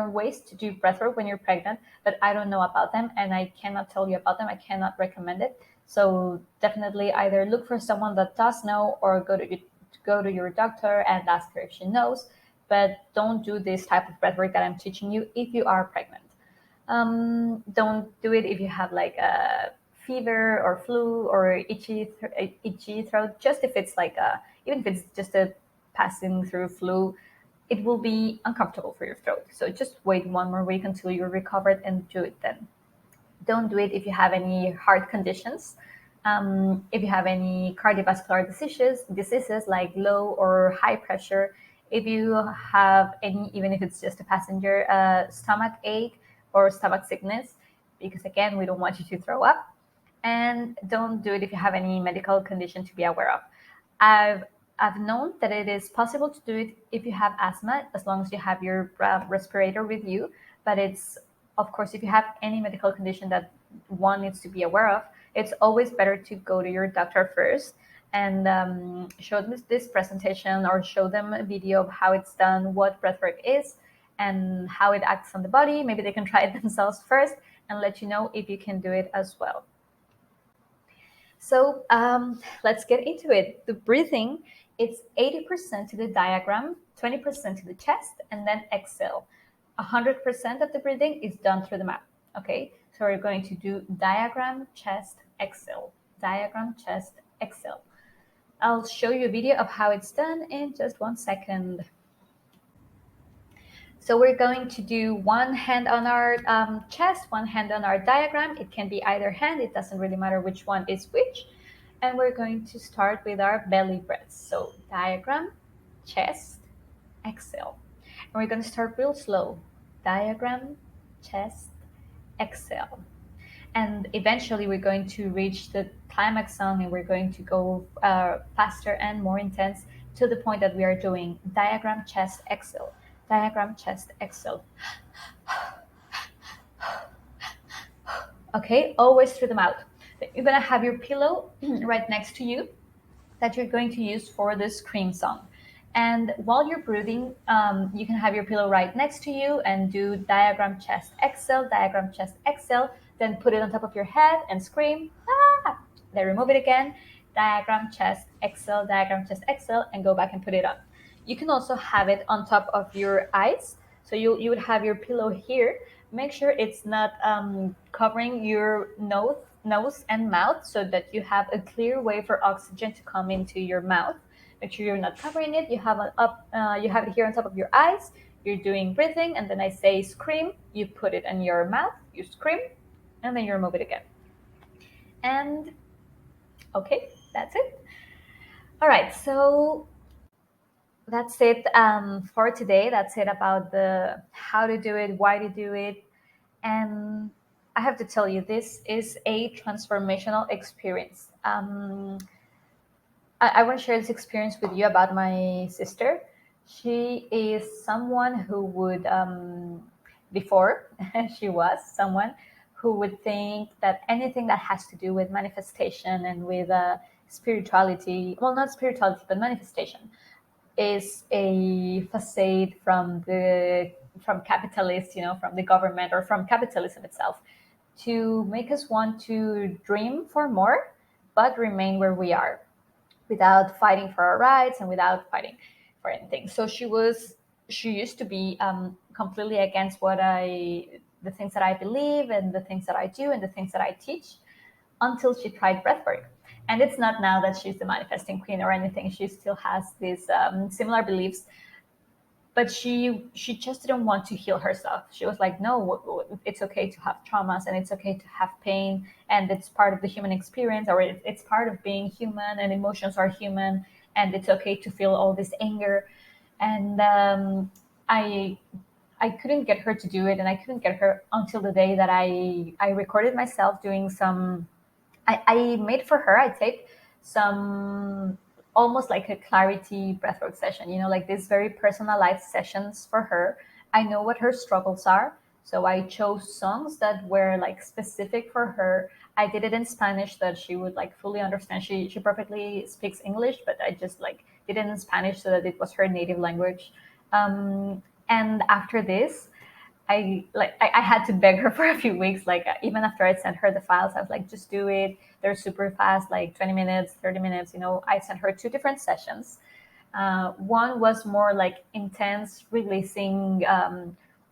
ways to do breath work when you're pregnant, but I don't know about them and I cannot tell you about them. I cannot recommend it. So definitely either look for someone that does know, or go to your doctor and ask her if she knows. But don't do this type of breath work that I'm teaching you if you are pregnant. Don't do it if you have like a fever or flu or itchy throat. Just if it's like even if it's just a passing through flu, it will be uncomfortable for your throat. So just wait one more week until you're recovered and do it then. Don't do it if you have any heart conditions. If you have any cardiovascular diseases like low or high pressure, if you have any, even if it's just a passenger stomach ache or stomach sickness, because again, we don't want you to throw up. And don't do it if you have any medical condition to be aware of. I've I've known that it is possible to do it if you have asthma, as long as you have your respirator with you. But it's, of course, if you have any medical condition that one needs to be aware of, it's always better to go to your doctor first and show them this presentation or show them a video of how it's done, what breathwork is, and how it acts on the body. Maybe they can try it themselves first and let you know if you can do it as well. So let's get into it. The breathing, it's 80% to the diaphragm, 20% to the chest, and then exhale. 100% of the breathing is done through the mouth. Okay, so we're going to do diaphragm, chest, exhale. Diaphragm, chest, exhale. I'll show you a video of how it's done in just 1 second. So we're going to do one hand on our chest, one hand on our diaphragm. It can be either hand. It doesn't really matter which one is which. And we're going to start with our belly breaths. So diaphragm, chest, exhale. And we're going to start real slow. Diaphragm, chest, exhale. And eventually we're going to reach the climax song, and we're going to go faster and more intense to the point that we are doing diaphragm, chest, exhale. Diaphragm, chest, exhale. Okay, always through the mouth. You're gonna have your pillow right next to you that you're going to use for the scream song. And while you're breathing, you can have your pillow right next to you and do diaphragm, chest, exhale, diaphragm, chest, exhale. Then put it on top of your head and scream, ah! Then remove it again, diaphragm, chest, exhale, diaphragm, chest, exhale, and go back and put it on. You can also have it on top of your eyes. So you would have your pillow here. Make sure it's not covering your nose and mouth, so that you have a clear way for oxygen to come into your mouth. Make sure you're not covering it. You have you have it here on top of your eyes. You're doing breathing, and then I say scream. You put it in your mouth. You scream, and then you remove it again. And okay, that's it. All right, so that's it for today. That's it about the how to do it, why to do it. And I have to tell you, this is a transformational experience. I want to share this experience with you about my sister. She is someone who would, before, she was someone who would think that anything that has to do with manifestation and with spirituality, well, not spirituality, but manifestation, is a facade from capitalists, from the government or from capitalism itself, to make us want to dream for more, but remain where we are, without fighting for our rights and without fighting for anything. So she used to be completely against the things that I believe and the things that I do and the things that I teach, until she tried breathwork. And it's not now that she's the manifesting queen or anything. She still has these similar beliefs, but she just didn't want to heal herself. She was like, no, it's okay to have traumas, and it's okay to have pain, and it's part of the human experience, or it's part of being human, and emotions are human, and it's okay to feel all this anger. And I couldn't get her to do it, and I couldn't get her until the day that I recorded myself doing some. I made for her. I taped some, almost like a clarity breathwork session, like these very personalized sessions for her. I know what her struggles are, so I chose songs that were like specific for her. I did it in Spanish that she would like fully understand. She perfectly speaks English, but I just like did it in Spanish so that it was her native language. And after this, I had to beg her for a few weeks. Like even after I sent her the files, I was like, just do it. They're super fast, like 20 minutes, 30 minutes. I sent her 2 different sessions. One was more like intense, releasing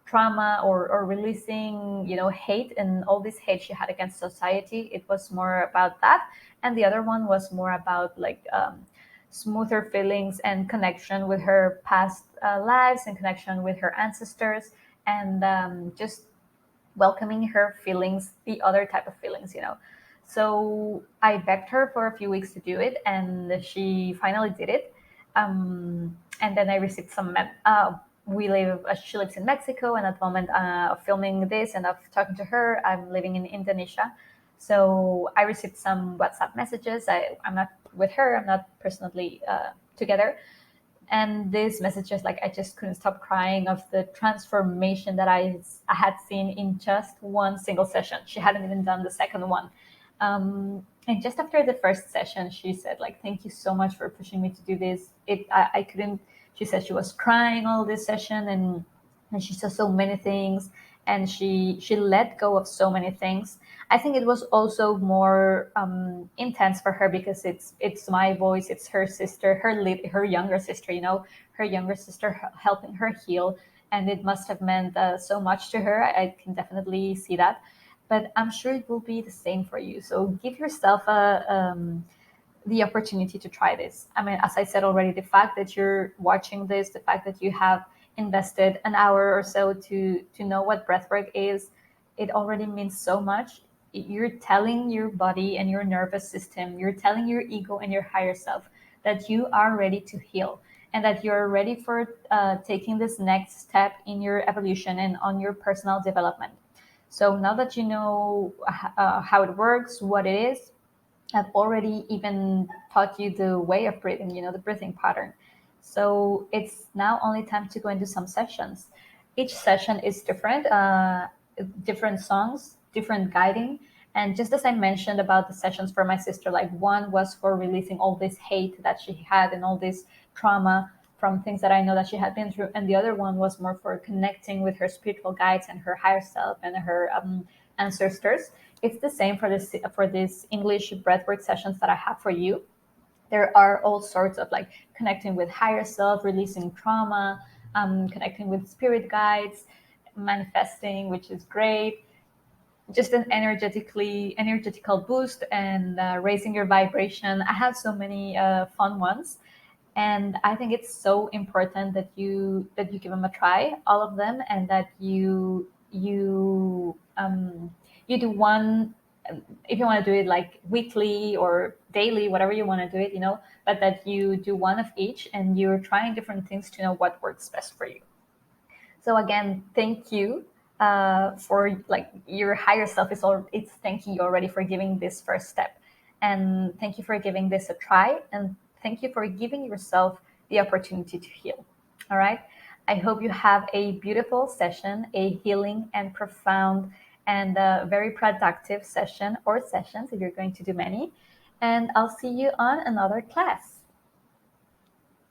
trauma, or releasing, hate, and all this hate she had against society. It was more about that. And the other one was more about like smoother feelings and connection with her past lives, and connection with her ancestors, and just welcoming her feelings, the other type of feelings, So I begged her for a few weeks to do it, and she finally did it. And then I received some. She lives in Mexico, and at the moment of filming this and of talking to her, I'm living in Indonesia. So I received some WhatsApp messages. I'm not with her. I'm not personally together, and these messages, like, I just couldn't stop crying of the transformation that I had seen in just one single session. She hadn't even done the second one. And just after the first session, she said, like, thank you so much for pushing me to do this. I couldn't. She said she was crying all this session, and she saw so many things, and she let go of so many things. I think it was also more intense for her because it's my voice, it's her sister, her younger sister, her younger sister helping her heal, and it must have meant so much to her. I can definitely see that, but I'm sure it will be the same for you. So give yourself the opportunity to try this. I mean, as I said already, the fact that you're watching this, the fact that you have invested an hour or so to know what breathwork is, it already means so much. You're telling your body and your nervous system, you're telling your ego and your higher self that you are ready to heal, and that you're ready for taking this next step in your evolution and on your personal development. So now that you know how it works, what it is, I've already even taught you the way of breathing, the breathing pattern. So it's now only time to go into some sessions. Each session is different, different songs, different guiding. And just as I mentioned about the sessions for my sister, like, one was for releasing all this hate that she had and all this trauma from things that I know that she had been through. And the other one was more for connecting with her spiritual guides and her higher self and her ancestors. It's the same for this English breathwork sessions that I have for you. There are all sorts of, like, connecting with higher self, releasing trauma, connecting with spirit guides, manifesting, which is great. Just an energetical boost, and raising your vibration. I have so many fun ones, and I think it's so important that you give them a try, all of them, and that you do one, if you want to do it like weekly or daily, whatever you want to do it, but that you do one of each, and you're trying different things to know what works best for you. So again, thank you for, like, your higher self it's thanking you already for giving this first step, and thank you for giving this a try, and thank you for giving yourself the opportunity to heal. All right. I hope you have a beautiful session, a healing and profound and very productive session, or sessions if you're going to do many. And I'll see you on another class.